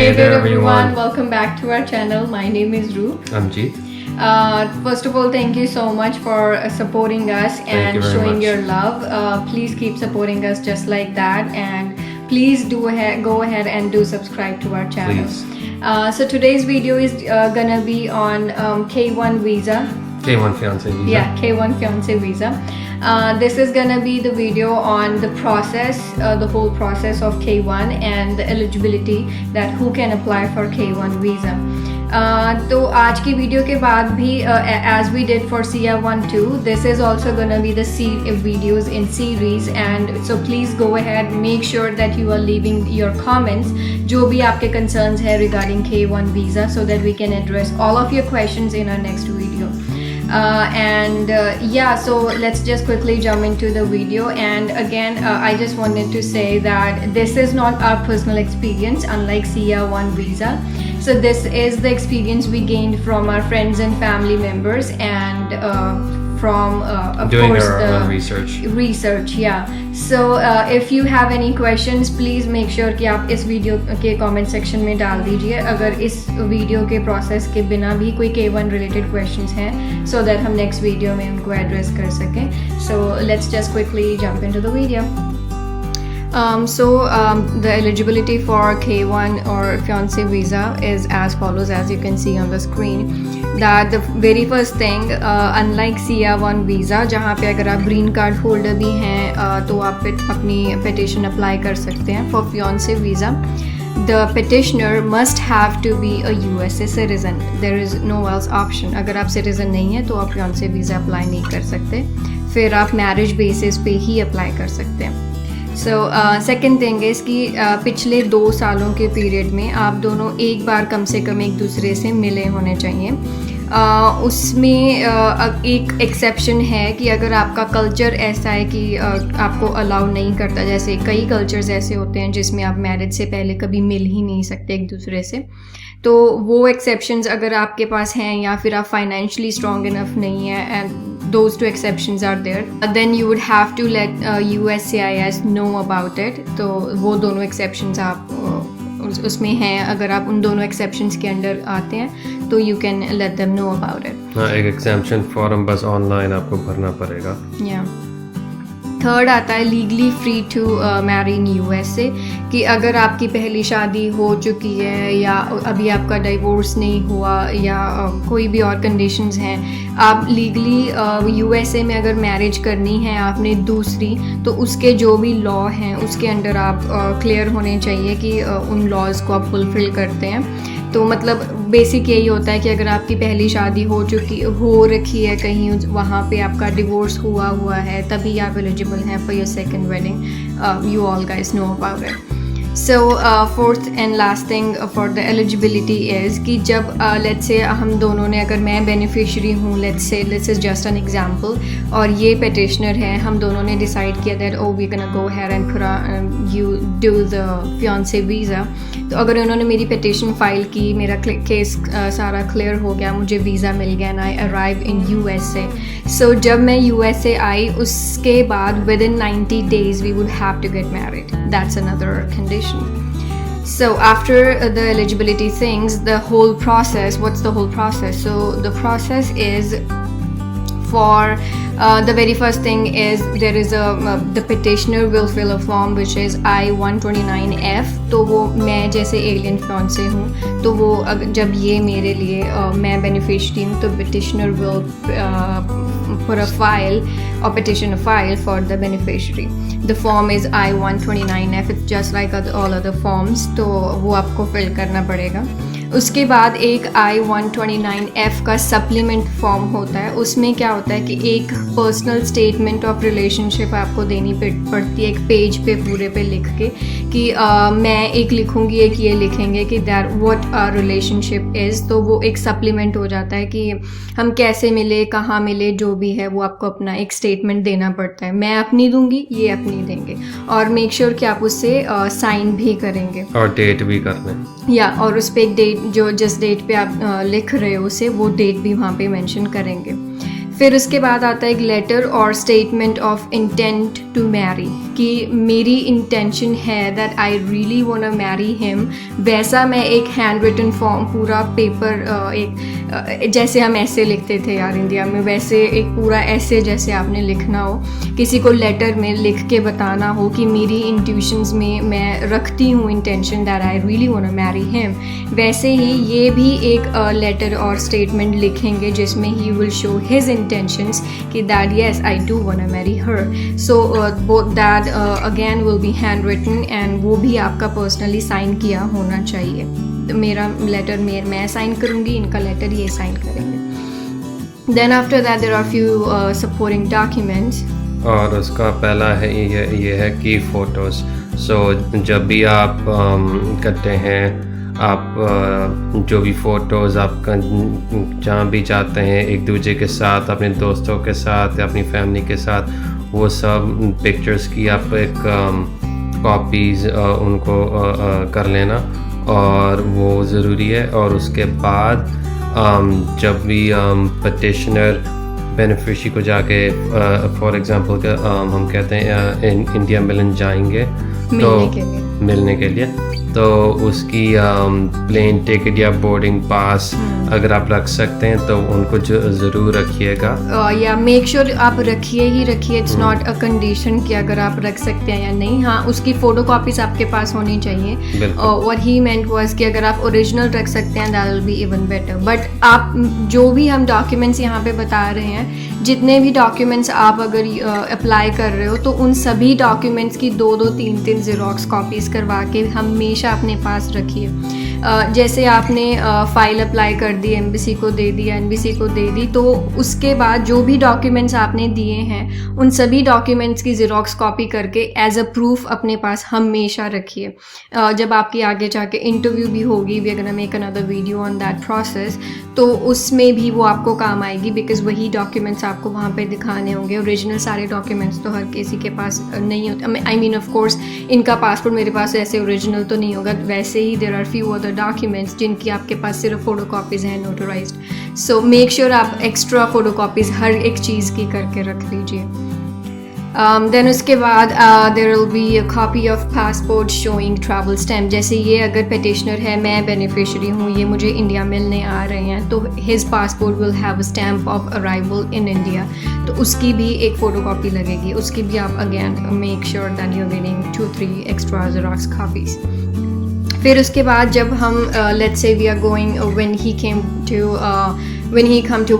Hey there everyone, welcome back to our channel. My name is Ru. I'm Jeet. First of all, thank you so much for supporting us and showing your love. Please keep supporting us just like that, and please go ahead and do subscribe to our channel. So today's video is gonna be on K1 visa. K1 Fiance visa. Yeah, K1 Fiance visa. This is gonna be the video on the process, the whole process of K1 and the eligibility, that who can apply for K1 visa. तो आज की video के बाद भी as we did for Sia 1-2, this is also gonna be the videos in series, and so please go ahead, make sure that you are leaving your comments जो भी आपके concerns है regarding K1 visa, so that we can address all of your questions in our next video. Yeah, so let's just quickly jump into the video. And again, I just wanted to say that this is not our personal experience, unlike Sia 1 visa. So this is the experience we gained from our friends and family members, and from of doing course our own the research. Yeah, so if you have any questions, please make sure कि आप इस video के comment section में डाल दीजिए अगर इस video के process के बिना भी कोई K1 related questions हैं, so that हम next video में उनको address कर सकें. So let's just quickly jump into the video. The eligibility for K1 or Fiance visa is as follows, as you can see on the screen. That the very first thing, unlike Sia 1 visa जहाँ पे अगर आप green card holder भी हैं तो आप अपनी petition apply कर सकते हैं. For Fiance visa, the petitioner must have to be a USA citizen. There is no else option. अगर आप citizen नहीं है तो आप Fiance visa apply नहीं कर सकते. फिर आप marriage basis पे ही apply कर सकते हैं. So second thing is कि पिछले 2 सालों के पीरियड में आप दोनों एक बार कम से कम एक दूसरे से मिले होने चाहिए. उसमें एक एक्सेप्शन है कि अगर आपका कल्चर ऐसा है कि आपको अलाउ नहीं करता, जैसे कई कल्चर्स ऐसे होते हैं जिसमें आप मैरिज से पहले कभी मिल ही नहीं सकते एक दूसरे से, तो वो एक्सेप्शंस अगर आपके पास हैं या फिर आप फाइनेंशियली स्ट्रॉन्ग इनफ नहीं है, and those 2 exceptions are there, then you would have to let USCIS know about it. तो वो दोनों exceptions आप उसमें हैं. अगर आप उन दोनों exceptions के अंडर आते हैं तो you can let them know about it. हाँ, एक exemption फॉर्म बस ऑनलाइन आपको भरना पड़ेगा. थर्ड आता है legally free to marry in USA, कि अगर आपकी पहली शादी हो चुकी है या अभी आपका डिवोर्स नहीं हुआ या कोई भी और कंडीशंस हैं, आप लीगली USA में अगर मैरिज करनी है आपने दूसरी, तो उसके जो भी लॉ हैं उसके अंडर आप क्लियर होने चाहिए कि उन लॉज को आप फुलफ़िल करते हैं. तो मतलब बेसिक यही होता है कि अगर आपकी पहली शादी हो रखी है कहीं, वहाँ पे आपका डिवोर्स हुआ है, तभी आप एलिजिबल हैं for your second wedding. You all guys know about it. So fourth and last thing for the eligibility is कि जब let's say हम दोनों ने, अगर मैं beneficiary हूँ, let's say this is just an example, और ये petitioner है, हम दोनों ने decide किया that oh we're gonna go ahead and you do the fiance visa. तो अगर उन्होंने मेरी petition file की, मेरा केस सारा clear हो गया, मुझे visa मिल गया, and I arrive in USA. So जब मैं USA आई, उसके बाद within 90 days we would have to get married. That's another condition. So after the eligibility things, the whole process, what's the whole process? So the process is for the very first thing is there is the petitioner will fill a form which is I-129F. तो वो मैं जैसे alien fiance हूँ, तो वो जब ये मेरे लिए मैं बेनिफिशरी हूँ, तो petitioner will put a file or petition a file for the beneficiary. The form is I-129F. It's just like all other forms, तो वो आपको fill करना पड़ेगा. उसके बाद एक I-129F का सप्लीमेंट फॉर्म होता है. उसमें क्या होता है कि एक पर्सनल स्टेटमेंट ऑफ रिलेशनशिप आपको देनी पड़ती है, एक पेज पे पूरे पे लिख के कि मैं एक लिखूँगी, एक ये लिखेंगे कि that what our relationship is. तो वो एक सप्लीमेंट हो जाता है कि हम कैसे मिले, कहाँ मिले, जो भी है वो आपको अपना एक स्टेटमेंट देना पड़ता है. मैं अपनी दूंगी, ये अपनी देंगे, और मेक श्योर कि आप उससे साइन भी करेंगे और डेट भी करना है. और उस पर एक डेट, जो जिस डेट पे आप लिख रहे हो उसे, वो डेट भी वहाँ पे मेंशन करेंगे. फिर उसके बाद आता है एक लेटर और statement of intent to marry. कि मेरी इंटेंशन है that I really want to marry him, वैसा मैं एक हैंड रिटन फॉर्म पूरा पेपर एक जैसे हम ऐसे लिखते थे यार इंडिया में, वैसे एक पूरा ऐसे जैसे आपने लिखना हो, किसी को लेटर में लिख के बताना हो कि मेरी इंट्यूशंस में मैं रखती हूँ intention that I really want to marry him, वैसे ही ये भी एक लेटर और स्टेटमेंट लिखेंगे जिसमें he will show his intentions कि that yes I do want to marry her. So that again will be hand written and वो भी आपका पर्सनली साइन किया होना चाहिए। मेरा लेटर मैं साइन करूँगी, इनका लेटर ये साइन करेंगे। Then after that there are few supporting documents. और उसका पहला है ये है कि फ़ोटोज़। सो जब भी आप करते हैं, आप जो भी फ़ोटोज़ आप जहाँ भी जाते हैं एक दूसरे के साथ, अपने दोस्तों के साथ या अपनी फैमिली के साथ, वो सब पिक्चर्स की आप एक कॉपीज़ उनको कर लेना, और वो ज़रूरी है। और उसके बाद जब भी पटिशनर बेनिफिशरी को जाके फॉर एग्ज़ाम्पल हम कहते हैं इंडिया मिलन जाएंगे मिलने के लिए, तो उसकी प्लेन टिकट या बोर्डिंग पास अगर आप रख सकते हैं तो उनको ज़रूर रखिएगा। या मेक श्योर आप रखिए ही रखिए, इट्स नॉट अ कंडीशन कि अगर आप रख सकते हैं या नहीं, हाँ उसकी फ़ोटो कॉपीज आपके पास होनी चाहिए। व्हाट ही मेंट वाज कि अगर आप ओरिजिनल रख सकते हैं that will be even better. But आप जो भी हम डॉक्यूमेंट्स यहाँ पे बता रहे हैं, जितने भी डॉक्यूमेंट्स आप अगर अप्लाई कर रहे हो तो उन सभी डॉक्यूमेंट्स की 2-2 3-3 ज़ेरॉक्स कॉपीज़ करवा के हमेशा अपने पास रखिए। जैसे आपने फ़ाइल अप्लाई कर दी, एम्बेसी को दे दी, एनबीसी को दे दी, तो उसके बाद जो भी डॉक्यूमेंट्स आपने दिए हैं उन सभी डॉक्यूमेंट्स की ज़ेरॉक्स कॉपी करके एज अ प्रूफ अपने पास हमेशा रखिए। जब आपकी आगे जाके इंटरव्यू भी होगी, we are gonna make another video on that process, तो उसमें भी वो आपको काम आएगी, बिकॉज वही डॉक्यूमेंट्स आपको वहाँ पे दिखाने होंगे। ओरिजिनल सारे डॉक्यूमेंट्स तो हर किसी के पास नहीं होते। आई मीन ऑफ कोर्स इनका पासपोर्ट मेरे पास ऐसे ओरिजिनल तो नहीं होगा, वैसे ही there are few other documents जिनकी आपके पास सिर्फ फ़ोटो कॉपीज़ हैं नोटराइज्ड। सो मेक श्योर आप एक्स्ट्रा फ़ोटो कॉपीज़ हर एक चीज़ की करके रख लीजिए। देन उसके बाद there will be a copy of passport showing travel stamp. जैसे ये अगर पेटिशनर है, मैं बेनिफिशरी हूँ, ये मुझे इंडिया मिलने आ रहे हैं, तो his passport will have a stamp of arrival in India, तो उसकी भी एक फ़ोटो कॉपी लगेगी। उसकी भी आप again make sure that you are getting 2-3 extra xerox copies. फिर उसके बाद जब हम let's say we are going when he come to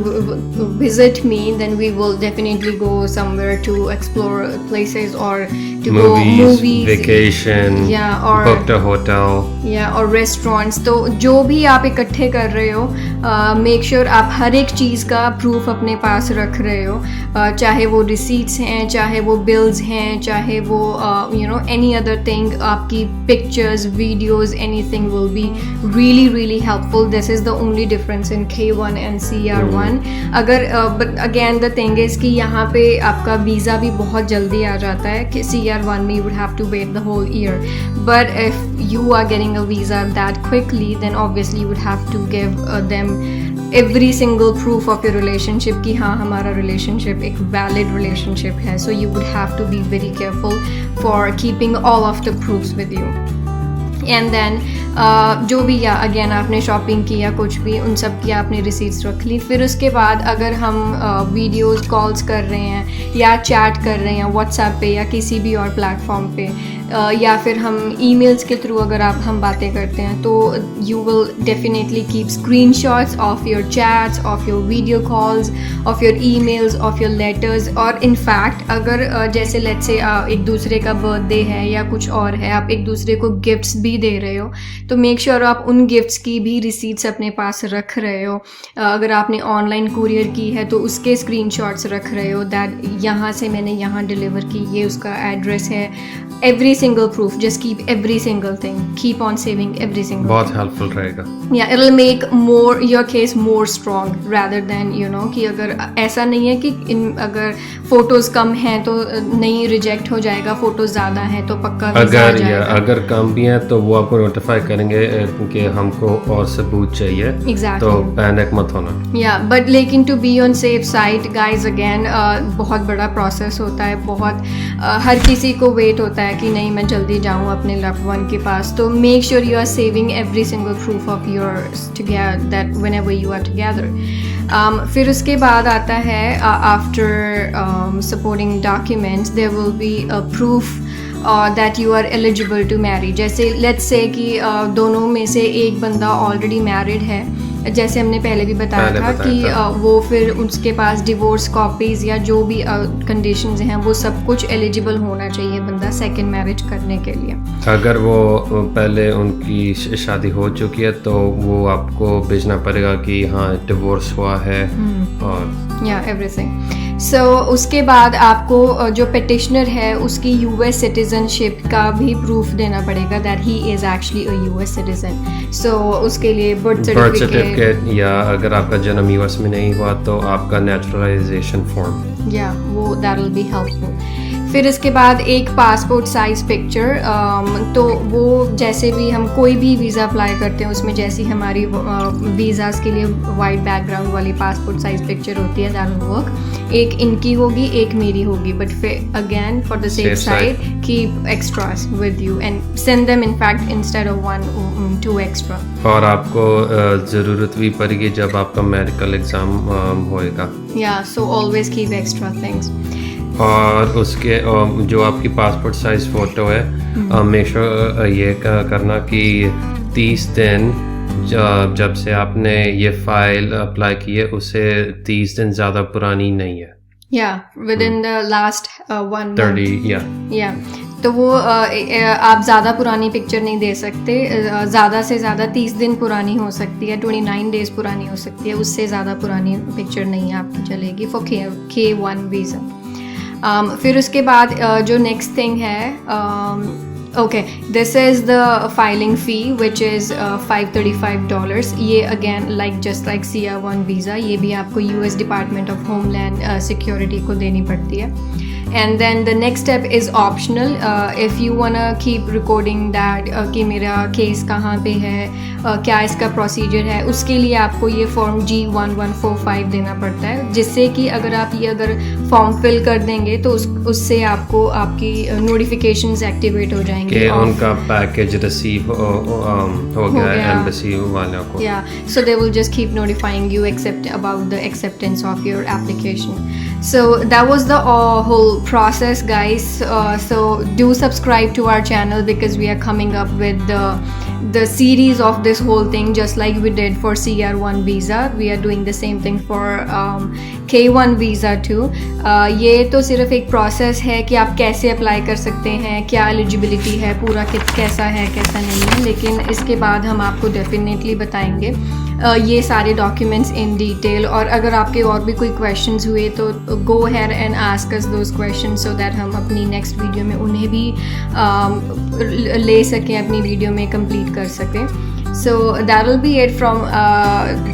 visit me, then we will definitely go somewhere to explore places or to go movies, vacation, yeah, or booked a hotel, yeah, or restaurants। तो जो भी आप इकट्ठे कर रहे हो, make sure आप हर एक चीज़ का प्रूफ अपने पास रख रहे हो, चाहे वो रिसीट्स हैं, चाहे वो बिल्स हैं, चाहे वो you know any other thing, आपकी pictures, videos, anything will be really really helpful. This is the only difference in K1 and CR1। अगर but again the thing is कि यहाँ पे आपका वीज़ा भी बहुत जल्दी आ जाता है कि CR1 में you would have to wait the whole year, but if you are getting a visa that quickly, then obviously you would have to give them every single proof of your relationship कि हाँ हमारा relationship एक valid relationship है। So you would have to be very careful for keeping all of the proofs with you। And then जो भी या again आपने shopping की या कुछ भी, उन सब की आपने रिसीट्स रख ली। फिर उसके बाद अगर हम वीडियोस कॉल्स कर रहे हैं या चैट कर रहे हैं व्हाट्सएप पे या किसी भी और प्लेटफॉर्म पे, या फिर हम ईमेल्स के थ्रू अगर हम बातें करते हैं, तो you will definitely keep screenshots of your chats, of your video calls, of your emails, of your letters. और इनफैक्ट अगर जैसे लेट्स से एक दूसरे का बर्थडे है या कुछ और है, आप एक दूसरे को गिफ्ट्स भी दे रहे हो, तो मेक श्योर आप उन गिफ्ट्स की भी रिसीट्स अपने पास रख रहे हो। अगर आपने ऑनलाइन कुरियर की है तो उसके स्क्रीनशॉट्स रख रहे हो दैट यहाँ से मैंने यहाँ डिलीवर की, ये उसका एड्रेस है। every single proof, just keep every single thing, keep on saving every single बहुत thing. हेल्पफुल रहेगा। Yeah, it'll make more your case more strong rather than you know कि अगर ऐसा नहीं है कि अगर फोटोज कम हैं तो नहीं रिजेक्ट हो जाएगा, फोटोज ज़्यादा हैं तो पक्का वीज़ा आ जाएगा। अगर कम भी है तो वो आपको नोटिफाई करेंगे बोलेंगे कि हमको और सबूत चाहिए, Exactly. तो पैनिक मत होना। Yeah, but लेकिन to be on safe side guys again बहुत बड़ा प्रोसेस होता है, बहुत हर किसी को वेट होता है कि नहीं मैं जल्दी जाऊँ अपने लव्ड वन के पास, तो make sure you are saving every single proof of yours together that whenever you are together. फिर उसके बाद आता है after supporting documents there will be a proof that you are eligible to marry. जैसे let's say कि दोनों में से एक बंदा ऑलरेडी मैरिड है, जैसे हमने पहले भी बताया था कि वो फिर उसके पास डिवोर्स कॉपीज़ या जो भी कंडीशंस हैं वो सब कुछ एलिजिबल होना चाहिए बंदा सेकंड मैरिज करने के लिए। अगर वो पहले उनकी शादी हो चुकी है तो वो आपको भेजना पड़ेगा कि हाँ डिवोर्स हुआ है और या एवरीथिंग। सो उसके बाद आपको जो पिटिशनर है उसकी यूएस सिटीजनशिप का भी प्रूफ देना पड़ेगा that he is actually a US citizen. So उसके लिए बर्थ सर्टिफिकेट या अगर आपका जन्म यूएस में नहीं हुआ तो आपका नेचुरलाइजेशन फॉर्म, या वो दैट विल बी हेल्पफुल। फिर इसके बाद एक पासपोर्ट साइज़ पिक्चर, तो वो जैसे भी हम कोई भी वीज़ा अप्लाई करते हैं उसमें जैसी हमारी वीज़ाज़ के लिए वाइट बैकग्राउंड वाली पासपोर्ट साइज़ पिक्चर होती है दैट विल वर्क। एक इनकी होगी एक मेरी होगी, बट फिर again for the safe side keep extras with you and send them in fact instead of 1-2 extra. और आपको ज़रूरत भी पड़ेगी जब आपका मेडिकल एग्ज़ाम होएगा, या so always keep extra things. और उसके जो आपकी पासपोर्ट साइज फ़ोटो है मेक श्योर ये करना कि 30 दिन जब से आपने ये फाइल अप्लाई की है उससे 30 दिन ज़्यादा पुरानी नहीं है। या विद इन द लास्ट 1 30 या तो वो आप ज़्यादा पुरानी पिक्चर नहीं दे सकते, ज़्यादा से ज़्यादा 30 दिन पुरानी हो सकती है, 29 डेज़ पुरानी हो सकती है, उससे ज़्यादा पुरानी पिक्चर नहीं आपकी चलेगी फॉर K1 वीज़ा। फिर उसके बाद जो नेक्स्ट थिंग है okay this is the filing fee which is $535। ये again like just like CR1 visa ये भी आपको US department of homeland security को देनी पड़ती है। And then the next step is optional if you wanna keep recording that कि मेरा केस कहाँ पे है, क्या इसका प्रोसीजर है, उसके लिए आपको ये फॉर्म G1145 देना पड़ता है, जिससे कि अगर फॉर्म फिल कर देंगे तो उससे आपको आपकी नोटिफिकेशंस एक्टिवेट हो जाएंगे कि उनका पैकेज रिसीव हो गया एम्बेसी वालों को। या so they will just keep notifying you about the acceptance of your application. So that was the whole process guys, so do subscribe to our channel because we are coming up with the series of this whole thing just like we did for CR1 visa. We are doing the same thing for K1 visa too. ये तो सिर्फ एक process है कि आप कैसे apply कर सकते हैं, क्या एलिजिबिलिटी है, पूरा कैसा है कैसा नहीं है, लेकिन इसके बाद हम आपको डेफिनेटली बताएंगे ये सारे डॉक्यूमेंट्स इन डिटेल। और अगर आपके और भी कोई क्वेश्चंस हुए तो go ahead and ask us those questions so that हम अपनी नेक्स्ट वीडियो में उन्हें भी ले सकें, अपनी वीडियो में कंप्लीट कर सकें। So that will be it from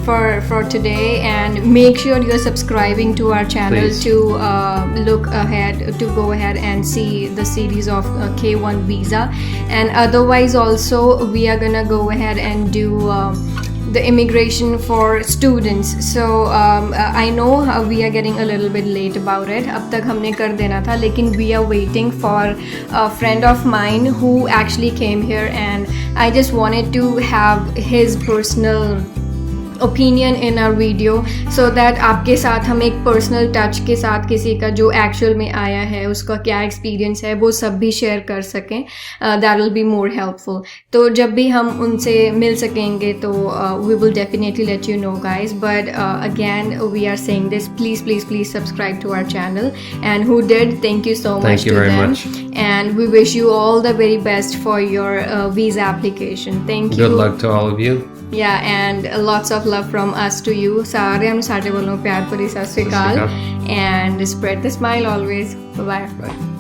for today, and make sure you're subscribing to our channel. Please. To go ahead and see the series of K1 visa, and otherwise also we are gonna go ahead and do the immigration for students. So I know we are getting a little bit late about it. अब तक हमने कर देना था, लेकिन we are waiting for a friend of mine who actually came here, and I just wanted to have his personal opinion in our video so that आपके साथ हम एक पर्सनल टच के साथ किसी का जो एक्चुअल में आया है उसका क्या एक्सपीरियंस है वो सब भी शेयर कर सकें, that will be more helpful. तो जब भी हम उनसे मिल सकेंगे तो we will definitely let you know guys, but again we are saying this, please subscribe to our channel, and who did thank you so much to them, and we wish you all the very best for your visa application. Thank you. Good luck to all of you. Yeah, and lots of love from us to you. सारे हम सारे बोलों प्यार भरी सत श्री अकाल, and spread the smile always. Bye bye.